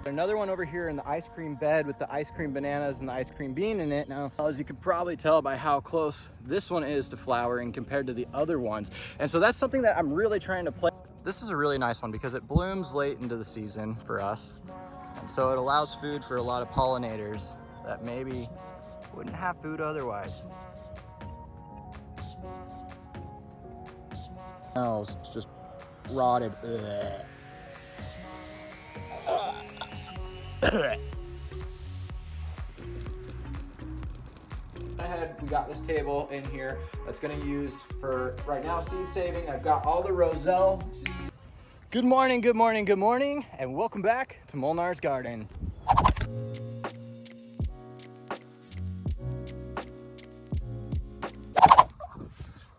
Another one over here in the ice cream bed with the ice cream bananas and the ice cream bean in it. Now, as you can probably tell by how close this one is to flowering compared to the other ones. And so that's something that I'm really trying to play. This is a really nice one because it blooms late into the season for us. And so it allows food for a lot of pollinators that maybe wouldn't have food otherwise. Smells just rotted. Ahead, we got this table in here that's going to use for right now seed saving. I've got all the roselle seeds. Good morning, good morning, good morning, and welcome back to Molnar's Garden.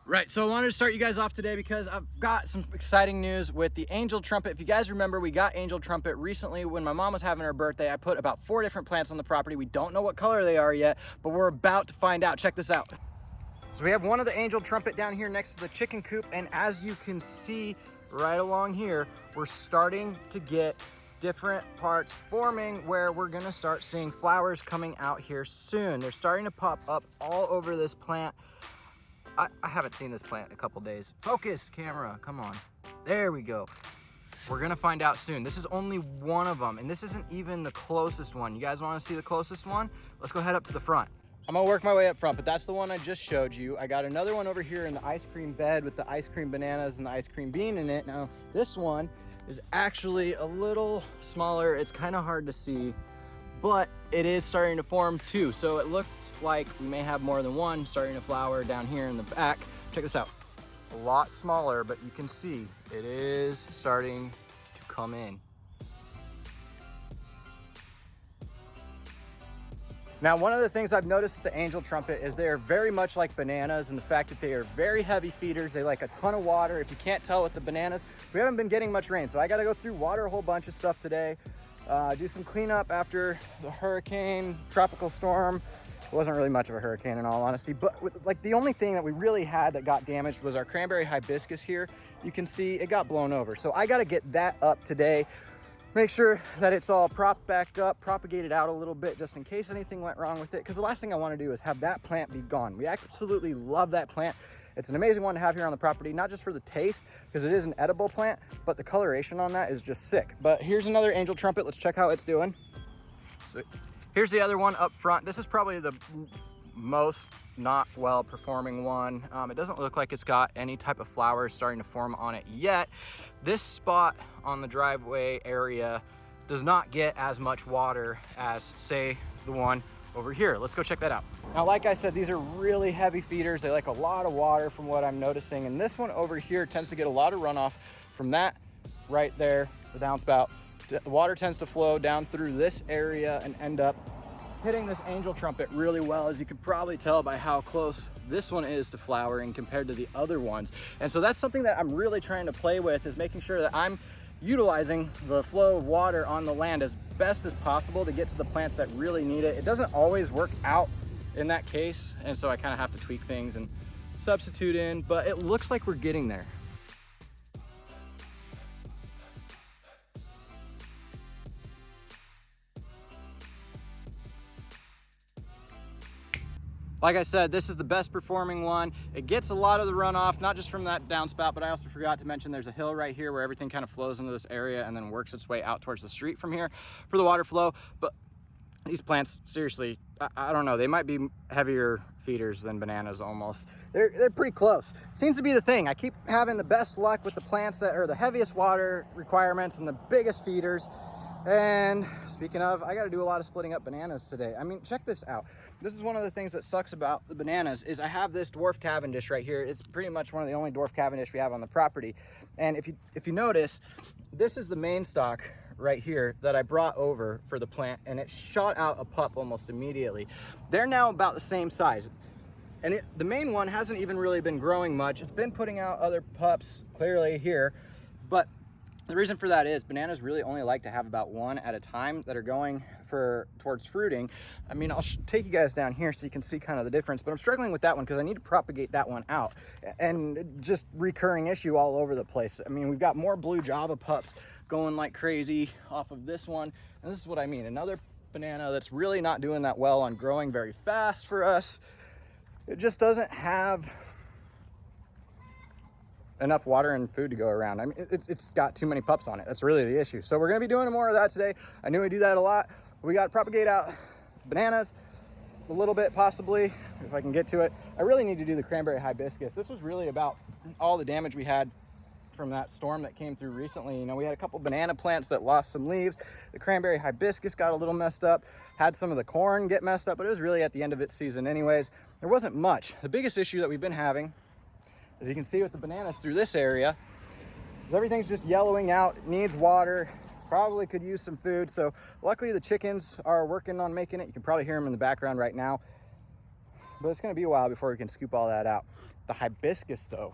Right, so I wanted to start you guys off today because I've got some exciting news with the angel trumpet. If you guys remember, we got angel trumpet recently when my mom was having her birthday. I put about 4 different plants on the property. We don't know what color they are yet, but we're about to find out. Check this out. So we have one of the angel trumpet down here next to the chicken coop, and as you can see right along here, we're starting to get different parts forming where we're gonna start seeing flowers coming out here soon. They're starting to pop up all over this plant. I haven't seen this plant in a couple days. Focus, camera, come on. There we go. We're gonna find out soon. This is only one of them, and this isn't even the closest one. You guys wanna see the closest one? Let's go head up to the front. I'm gonna work my way up front, but that's the one I just showed you. I got another one over here in the ice cream bed with the ice cream bananas and the ice cream bean in it. Now, this one is actually a little smaller. It's kind of hard to see, but it is starting to form too. So it looks like we may have more than one starting to flower down here in the back. Check this out. A lot smaller, but you can see it is starting to come in. Now, one of the things I've noticed with the angel trumpet is they are very much like bananas in the fact that they are very heavy feeders. They like a ton of water. If you can't tell with the bananas, we haven't been getting much rain. So I gotta go through, water a whole bunch of stuff today. Do some cleanup after the hurricane, tropical storm. It wasn't really much of a hurricane in all honesty, but like the only thing that we really had that got damaged was our cranberry hibiscus here. You can see it got blown over. So I gotta get that up today. Make sure that it's all propped back up, propagated out a little bit just in case anything went wrong with it. Because the last thing I wanna do is have that plant be gone. We absolutely love that plant. It's an amazing one to have here on the property, not just for the taste, because it is an edible plant, but the coloration on that is just sick. But here's another angel trumpet. Let's check how it's doing. So here's the other one up front. This is probably the most not well performing one. It doesn't look like it's got any type of flowers starting to form on it yet. This spot on the driveway area does not get as much water as, say, the one over here. Let's go check that out. Now, like I said, these are really heavy feeders. They like a lot of water from what I'm noticing. And this one over here tends to get a lot of runoff from that right there, the downspout. The water tends to flow down through this area and end up hitting this angel trumpet really well, as you can probably tell by how close this one is to flowering compared to the other ones. And so that's something that I'm really trying to play with, is making sure that I'm utilizing the flow of water on the land as best as possible to get to the plants that really need it. It doesn't always work out in that case, and so I kind of have to tweak things and substitute in, but it looks like we're getting there. Like I said, this is the best performing one. It gets a lot of the runoff, not just from that downspout, but I also forgot to mention there's a hill right here where everything kind of flows into this area and then works its way out towards the street from here for the water flow. But these plants, seriously, I don't know, they might be heavier feeders than bananas almost. They're pretty close. Seems to be the thing. I keep having the best luck with the plants that are the heaviest water requirements and the biggest feeders. And speaking of, I got to do a lot of splitting up bananas today. I mean, check this out. This is one of the things that sucks about the bananas is I have this dwarf Cavendish right here. It's pretty much one of the only dwarf Cavendish we have on the property. And if you notice, this is the main stock right here that I brought over for the plant, and it shot out a pup almost immediately. They're now about the same size. And the main one hasn't even really been growing much. It's been putting out other pups clearly here, but The reason for that is bananas really only like to have about one at a time that are going towards fruiting. I mean, I'll take you guys down here so you can see kind of the difference, but I'm struggling with that one because I need to propagate that one out, and just recurring issue all over the place. I mean, we've got more blue Java pups going like crazy off of this one, and this is what I mean. Another banana that's really not doing that well on growing very fast for us. It just doesn't have enough water and food to go around. I mean, it's got too many pups on it. That's really the issue. So we're gonna be doing more of that today. I knew we do that a lot. We got to propagate out bananas a little bit, possibly, if I can get to it. I really need to do the cranberry hibiscus. This was really about all the damage we had from that storm that came through recently. You know, we had a couple banana plants that lost some leaves. The cranberry hibiscus got a little messed up, had some of the corn get messed up, but it was really at the end of its season anyways. There wasn't much. The biggest issue that we've been having, as you can see with the bananas through this area, is everything's just yellowing out. It needs water, probably could use some food. So luckily the chickens are working on making it. You can probably hear them in the background right now, but it's gonna be a while before we can scoop all that out. The hibiscus though,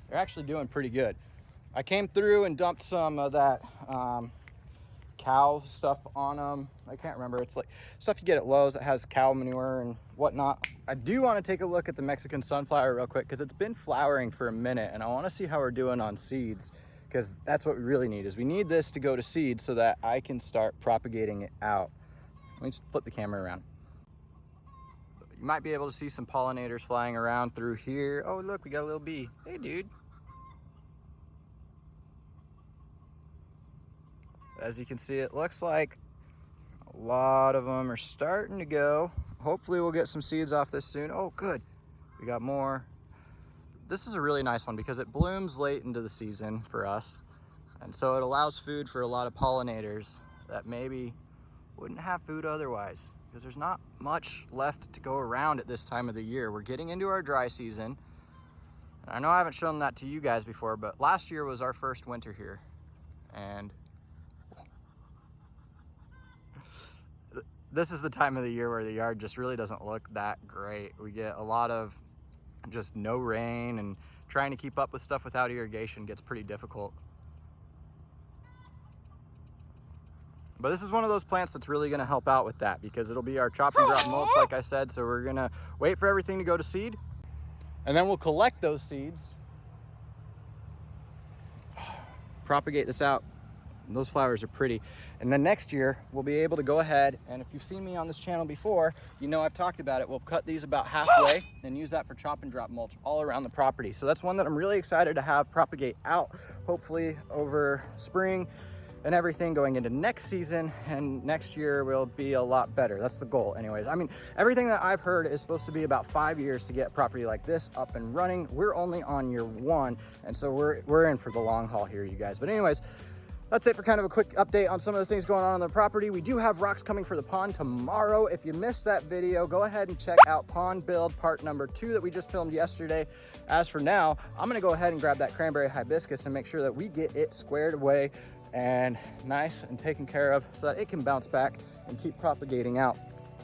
they're actually doing pretty good. I came through and dumped some of that cow stuff on them. I can't remember. It's like stuff you get at Lowe's that has cow manure and whatnot. I do want to take a look at the Mexican sunflower real quick because it's been flowering for a minute, and I want to see how we're doing on seeds, because that's what we really need. Is we need this to go to seed so that I can start propagating it out. Let me just flip the camera around. You might be able to see some pollinators flying around through here. Oh look, we got a little bee. Hey dude. As you can see, it looks like a lot of them are starting to go. Hopefully we'll get some seeds off this soon. Oh, good. We got more. This is a really nice one because it blooms late into the season for us. And so it allows food for a lot of pollinators that maybe wouldn't have food otherwise, because there's not much left to go around at this time of the year. We're getting into our dry season. And I know I haven't shown that to you guys before, but last year was our first winter here. And this is the time of the year where the yard just really doesn't look that great. We get a lot of just no rain, and trying to keep up with stuff without irrigation gets pretty difficult. But this is one of those plants that's really gonna help out with that, because it'll be our chop and drop mulch, like I said. So we're gonna wait for everything to go to seed, and then we'll collect those seeds, propagate this out. Those flowers are pretty. And then next year we'll be able to go ahead, and if you've seen me on this channel before, you know I've talked about it. We'll cut these about halfway and use that for chop and drop mulch all around the property. So that's one that I'm really excited to have propagate out, hopefully over spring and everything going into next season, and next year will be a lot better. That's the goal anyways. I mean, everything that I've heard is supposed to be about 5 years to get property like this up and running. We're only on year 1, and so we're in for the long haul here, you guys. But anyways, that's it for kind of a quick update on some of the things going on the property. We do have rocks coming for the pond tomorrow. If you missed that video, go ahead and check out pond build part number 2 that we just filmed yesterday. As for now, I'm gonna go ahead and grab that cranberry hibiscus and make sure that we get it squared away and nice and taken care of so that it can bounce back and keep propagating out.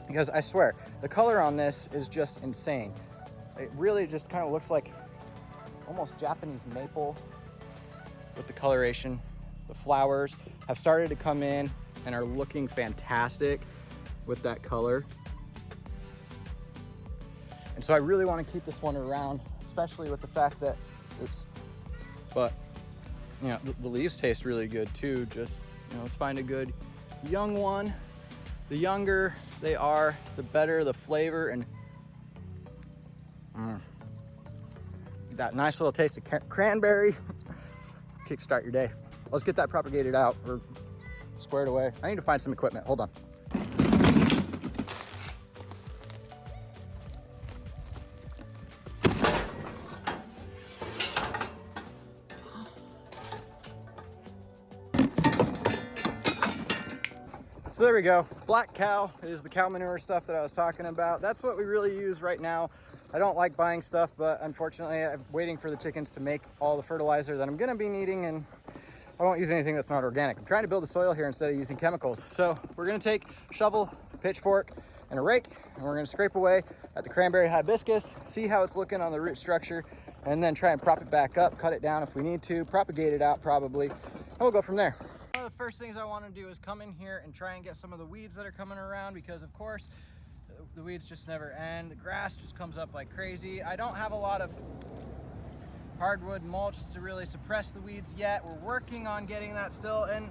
Because I swear, the color on this is just insane. It really just kind of looks like almost Japanese maple with the coloration. The flowers have started to come in and are looking fantastic with that color. And so I really want to keep this one around, especially with the fact that, but you know, the leaves taste really good too. Just, you know, let's find a good young one. The younger they are, the better the flavor, and that nice little taste of cranberry. Kickstart your day. Let's get that propagated out or squared away. I need to find some equipment. Hold on. So there we go. Black cow is the cow manure stuff that I was talking about. That's what we really use right now. I don't like buying stuff, but unfortunately I'm waiting for the chickens to make all the fertilizer that I'm gonna be needing, and I won't use anything that's not organic. I'm trying to build the soil here instead of using chemicals. So we're gonna take a shovel, a pitchfork, and a rake, and we're gonna scrape away at the cranberry hibiscus, see how it's looking on the root structure, and then try and prop it back up, cut it down if we need to, propagate it out probably, and we'll go from there. One of the first things I want to do is come in here and try and get some of the weeds that are coming around, because of course the weeds just never end. The grass just comes up like crazy. I don't have a lot of hardwood mulch to really suppress the weeds yet. We're working on getting that still, and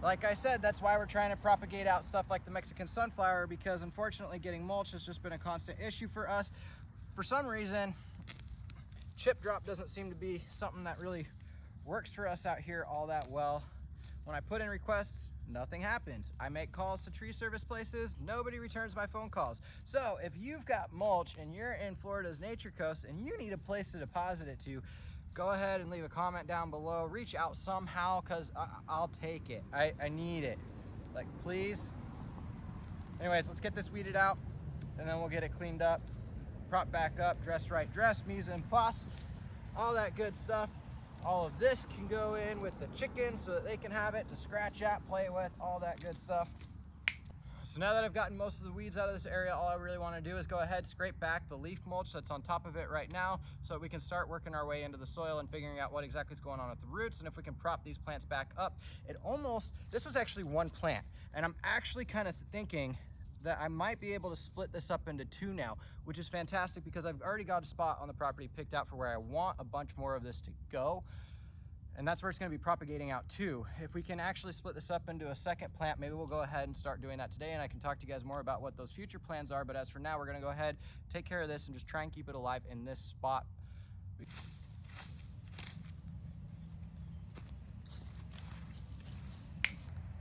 like I said, that's why we're trying to propagate out stuff like the Mexican sunflower, because unfortunately getting mulch has just been a constant issue for us. For some reason, chip drop doesn't seem to be something that really works for us out here all that well. When I put in requests, nothing happens. I make calls to tree service places, nobody returns my phone calls. So if you've got mulch and you're in Florida's Nature Coast and you need a place to deposit it to, go ahead and leave a comment down below. Reach out somehow, because I'll take it. I need it. Like, please. Anyways, let's get this weeded out, and then we'll get it cleaned up, prop back up, dress right, dress, mise en place, all that good stuff. All of this can go in with the chickens so that they can have it to scratch at, play with, all that good stuff. So now that I've gotten most of the weeds out of this area, all I really want to do is go ahead, scrape back the leaf mulch that's on top of it right now, so that we can start working our way into the soil and figuring out what exactly is going on with the roots, and if we can prop these plants back up. This was actually one plant, and I'm actually kind of thinking that I might be able to split this up into two now, which is fantastic because I've already got a spot on the property picked out for where I want a bunch more of this to go. And that's where it's going to be propagating out too. If we can actually split this up into a second plant, maybe we'll go ahead and start doing that today, and I can talk to you guys more about what those future plans are. But as for now, we're going to go ahead, take care of this, and just try and keep it alive in this spot.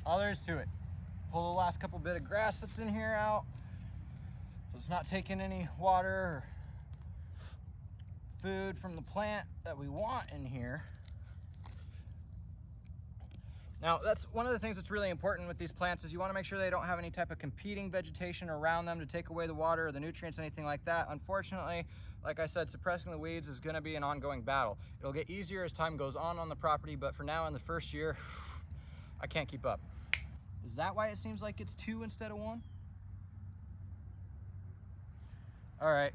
All there is to it. Pull the last couple bit of grass that's in here out, so it's not taking any water or food from the plant that we want in here. Now, that's one of the things that's really important with these plants, is you want to make sure they don't have any type of competing vegetation around them to take away the water or the nutrients, anything like that. Unfortunately, like I said, suppressing the weeds is going to be an ongoing battle. It'll get easier as time goes on the property, but for now, in the first year, I can't keep up. Is that why it seems like it's 2 instead of 1? All right.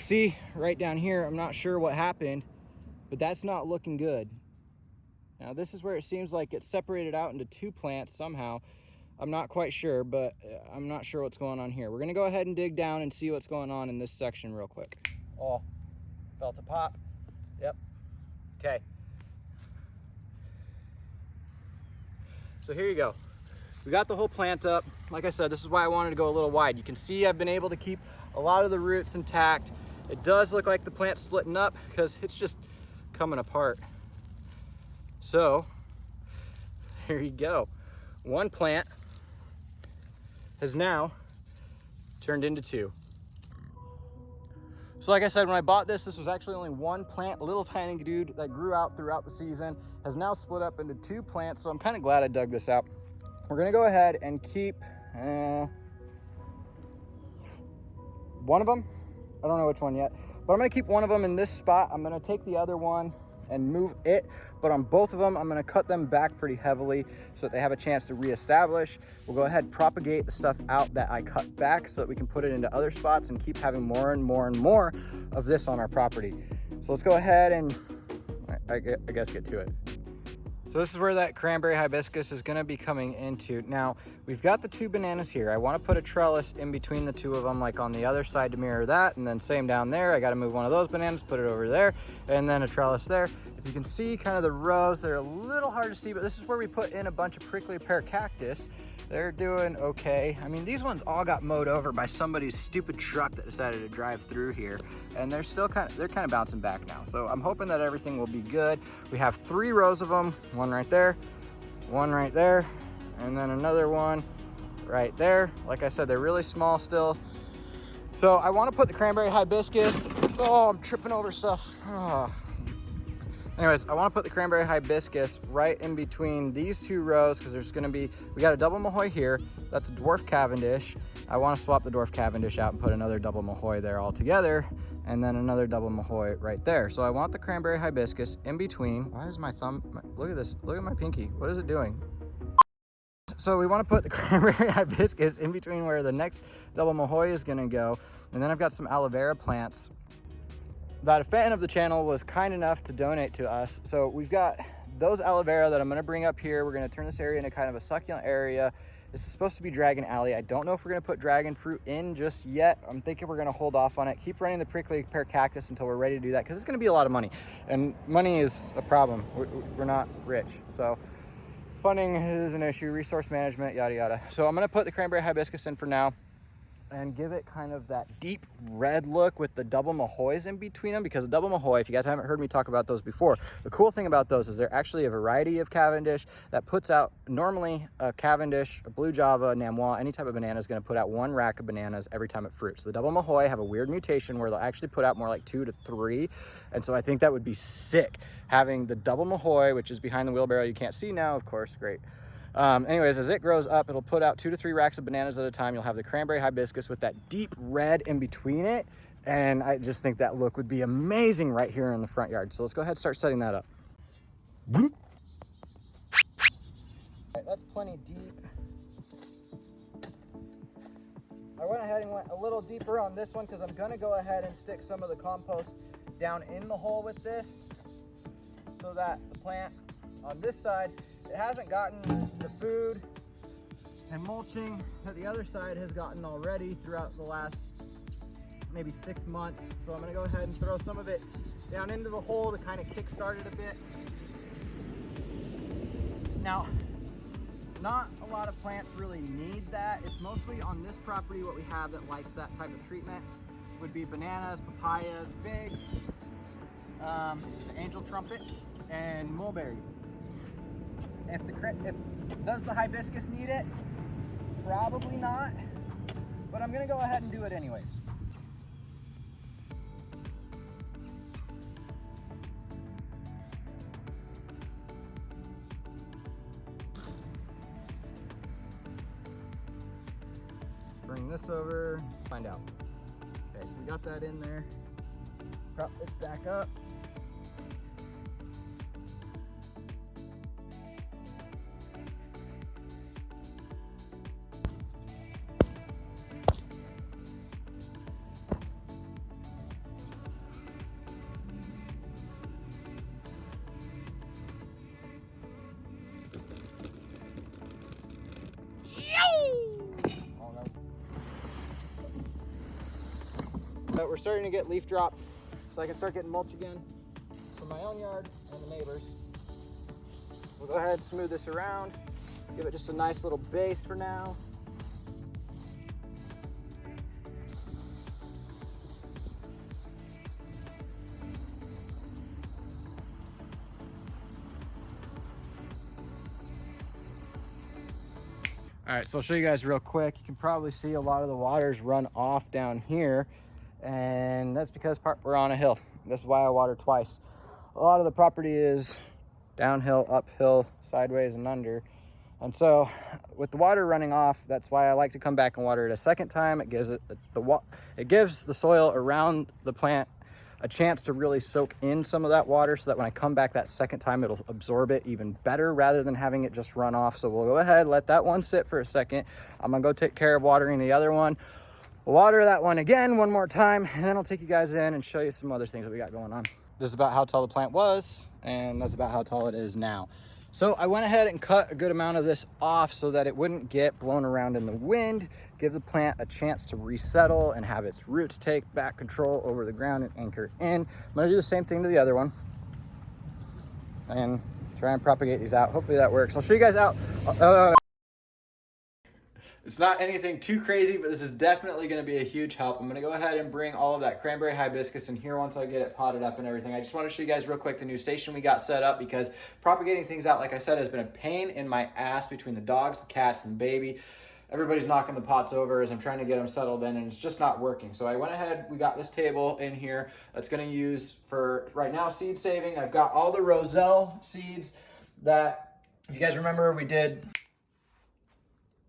See, right down here, I'm not sure what happened, but that's not looking good. Now this is where it seems like it's separated out into 2 plants somehow. I'm not quite sure, but I'm not sure what's going on here. We're gonna go ahead and dig down and see what's going on in this section real quick. Oh, felt a pop. Yep. Okay. So here you go. We got the whole plant up. Like I said, this is why I wanted to go a little wide. You can see I've been able to keep a lot of the roots intact. It does look like the plant's splitting up because it's just coming apart. So here you go. One plant has now turned into 2. So like I said, when I bought this was actually only one plant, a little tiny dude that grew out throughout the season, has now split up into 2 plants. So I'm kind of glad I dug this out. We're gonna go ahead and keep one of them. I don't know which one yet, but I'm gonna keep one of them in this spot. I'm gonna take the other one and move it, but on both of them, I'm gonna cut them back pretty heavily so that they have a chance to reestablish. We'll go ahead and propagate the stuff out that I cut back so that we can put it into other spots and keep having more and more and more of this on our property. So let's go ahead and I guess get to it. So this is where that cranberry hibiscus is gonna be coming into. Now, we've got the 2 bananas here. I wanna put a trellis in between the 2 of them, like on the other side to mirror that, and then same down there. I gotta move one of those bananas, put it over there, and then a trellis there. If you can see kind of the rows, they're a little hard to see, but this is where we put in a bunch of prickly pear cactus. They're doing okay. I mean, these ones all got mowed over by somebody's stupid truck that decided to drive through here, and they're still kind of bouncing back now. So I'm hoping that everything will be good. We have 3 rows of them, one right there, one right there, and then another one right there. Like I said, they're really small still. So I want to put the cranberry hibiscus. Oh, I'm tripping over stuff. Oh. Anyways, I want to put the cranberry hibiscus right in between these 2 rows, because there's going to be, we got a double Mahoy here. That's a dwarf Cavendish. I want to swap the dwarf Cavendish out and put another double Mahoy there all together, and then another double Mahoy right there. So I want the cranberry hibiscus in between. Why is my thumb, look at this, look at my pinky. What is it doing? So we want to put the cranberry hibiscus in between where the next double Mahoy is going to go. And then I've got some aloe vera plants that a fan of the channel was kind enough to donate to us. So we've got those aloe vera that I'm gonna bring up here. We're gonna turn this area into kind of a succulent area. This is supposed to be Dragon Alley. I don't know if we're gonna put dragon fruit in just yet. I'm thinking we're gonna hold off on it. Keep running the prickly pear cactus until we're ready to do that, because it's gonna be a lot of money. And money is a problem. We're not rich. So funding is an issue, resource management, yada, yada. So I'm gonna put the cranberry hibiscus in for now and give it kind of that deep red look with the double mahoys in between them, because the double mahoy, if you guys haven't heard me talk about those before, the cool thing about those is they're actually a variety of Cavendish that puts out, normally a Cavendish, a Blue Java, Namwa, any type of banana is going to put out 1 rack of bananas every time it fruits. The double mahoy have a weird mutation where they'll actually put out more like 2 to 3, and so I think that would be sick, having the double mahoy, which is behind the wheelbarrow, you can't see now, of course, great. Anyways, as it grows up, it'll put out 2 to 3 racks of bananas at a time. You'll have the cranberry hibiscus with that deep red in between it. And I just think that look would be amazing right here in the front yard. So let's go ahead and start setting that up. All right, that's plenty deep. I went ahead and went a little deeper on this one because I'm gonna go ahead and stick some of the compost down in the hole with this so that the plant on this side, it hasn't gotten the food and mulching that the other side has gotten already throughout the last maybe 6 months. So I'm gonna go ahead and throw some of it down into the hole to kind of kickstart it a bit. Now, not a lot of plants really need that. It's mostly on this property what we have that likes that type of treatment would be bananas, papayas, figs, the angel trumpet, and mulberry. Does the hibiscus need it? Probably not, but I'm gonna go ahead and do it anyways. Bring this over, find out. Okay, so we got that in there. Prop this back up. But we're starting to get leaf drop, so I can start getting mulch again from my own yard and the neighbors. We'll go ahead and smooth this around, give it just a nice little base for now. All right, so I'll show you guys real quick. You can probably see a lot of the waters run off down here, and that's because we're on a hill. This is why I water twice. A lot of the property is downhill, uphill, sideways, and under. And so with the water running off, that's why I like to come back and water it a second time. It gives it gives the soil around the plant a chance to really soak in some of that water, so that when I come back that second time, it'll absorb it even better rather than having it just run off. So we'll go ahead, let that one sit for a second. I'm gonna go take care of watering the other one. We'll water that one again one more time, and then I'll take you guys in and show you some other things that we got going on. This is about how tall the plant was, and that's about how tall it is now. So I went ahead and cut a good amount of this off so that it wouldn't get blown around in the wind, give the plant a chance to resettle and have its roots take back control over the ground and anchor in. I'm gonna do the same thing to the other one and try and propagate these out. Hopefully that works. I'll show you guys out. It's not anything too crazy, but this is definitely going to be a huge help. I'm going to go ahead and bring all of that cranberry hibiscus in here once I get it potted up and everything. I just want to show you guys real quick the new station we got set up, because propagating things out, like I said, has been a pain in my ass between the dogs, the cats, and the baby. Everybody's knocking the pots over as I'm trying to get them settled in, and it's just not working. So I went ahead, we got this table in here that's going to use for right now seed saving. I've got all the roselle seeds that, if you guys remember, we did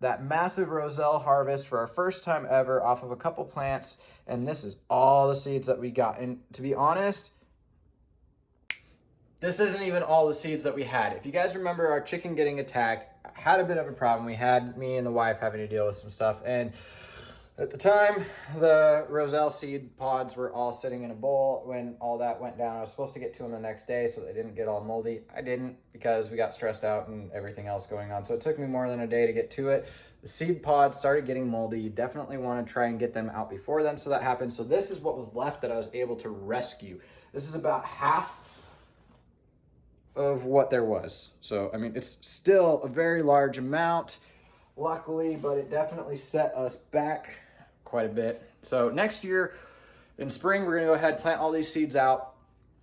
that massive roselle harvest for our first time ever off of a couple plants, and this is all the seeds that we got. And to be honest, this isn't even all the seeds that we had. If you guys remember our chicken getting attacked, had a bit of a problem. We had me and the wife having to deal with some stuff, and At the time, the roselle seed pods were all sitting in a bowl. When all that went down, I was supposed to get to them the next day so they didn't get all moldy. I didn't, because we got stressed out and everything else going on. So it took me more than a day to get to it. The seed pods started getting moldy. You definitely want to try and get them out before then so that happened. So this is what was left that I was able to rescue. This is about half of what there was. So, I mean, it's still a very large amount, luckily, but it definitely set us back quite a bit. So next year in spring, we're gonna go ahead and plant all these seeds out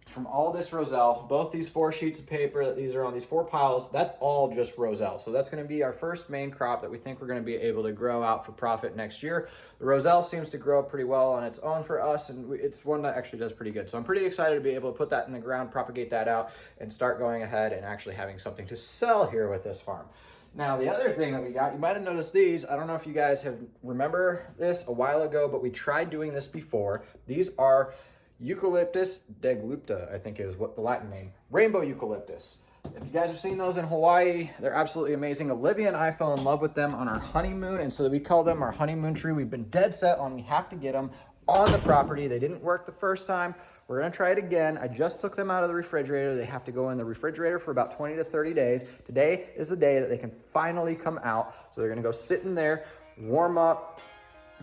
from all this roselle. Both these 4 sheets of paper that these are on, these 4 piles, that's all just roselle. So that's gonna be our first main crop that we think we're gonna be able to grow out for profit next year. The roselle seems to grow pretty well on its own for us, and it's one that actually does pretty good. So I'm pretty excited to be able to put that in the ground, propagate that out, and start going ahead and actually having something to sell here with this farm. Now, the other thing that we got, you might have noticed these. I don't know if you guys remember this a while ago, but we tried doing this before. These are Eucalyptus deglupta, I think is what the Latin name, rainbow eucalyptus. If you guys have seen those in Hawaii, they're absolutely amazing. Olivia and I fell in love with them on our honeymoon, and so we call them our honeymoon tree. We've been dead set on we have to get them on the property. They didn't work the first time. We're gonna try it again. I just took them out of the refrigerator. They have to go in the refrigerator for about 20 to 30 days. Today is the day that they can finally come out. So they're gonna go sit in there, warm up,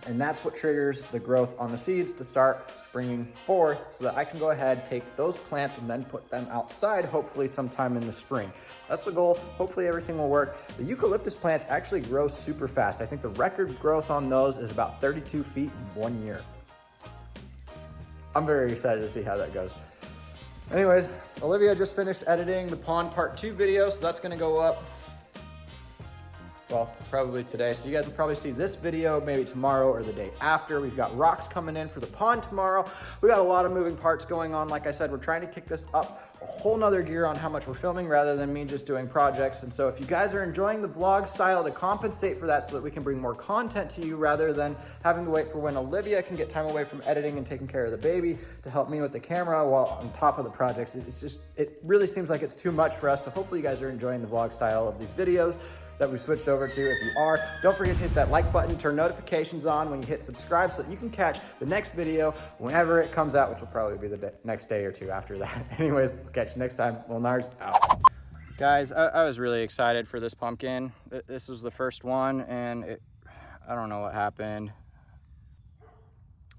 and that's what triggers the growth on the seeds to start springing forth so that I can go ahead, take those plants and then put them outside, hopefully sometime in the spring. That's the goal. Hopefully everything will work. The eucalyptus plants actually grow super fast. I think the record growth on those is about 32 feet in 1 year. I'm very excited to see how that goes. Anyways, Olivia just finished editing the pond part 2 video, so that's gonna go up, well, probably today. So you guys will probably see this video maybe tomorrow or the day after. We've got rocks coming in for the pond tomorrow. We got a lot of moving parts going on. Like I said, we're trying to kick this up a whole nother gear on how much we're filming rather than me just doing projects. And so if you guys are enjoying the vlog style, to compensate for that so that we can bring more content to you rather than having to wait for when Olivia can get time away from editing and taking care of the baby to help me with the camera while on top of the projects, it really seems like it's too much for us. So hopefully you guys are enjoying the vlog style of these videos that we switched over to. If you are, don't forget to hit that like button, turn notifications on when you hit subscribe so that you can catch the next video whenever it comes out, which will probably be the next day or 2 after that. Anyways, we'll catch you next time. Molnar's out. Guys, I was really excited for this pumpkin. This was the first one, and I don't know what happened.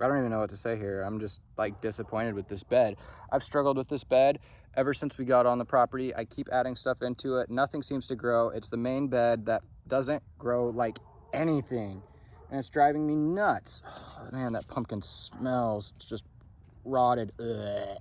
I don't even know what to say here. I'm just like disappointed with this bed. I've struggled with this bed ever since we got on the property. I keep adding stuff into it. Nothing seems to grow. It's the main bed that doesn't grow like anything. And it's driving me nuts. Oh, man, that pumpkin smells. It's just rotted. Ugh.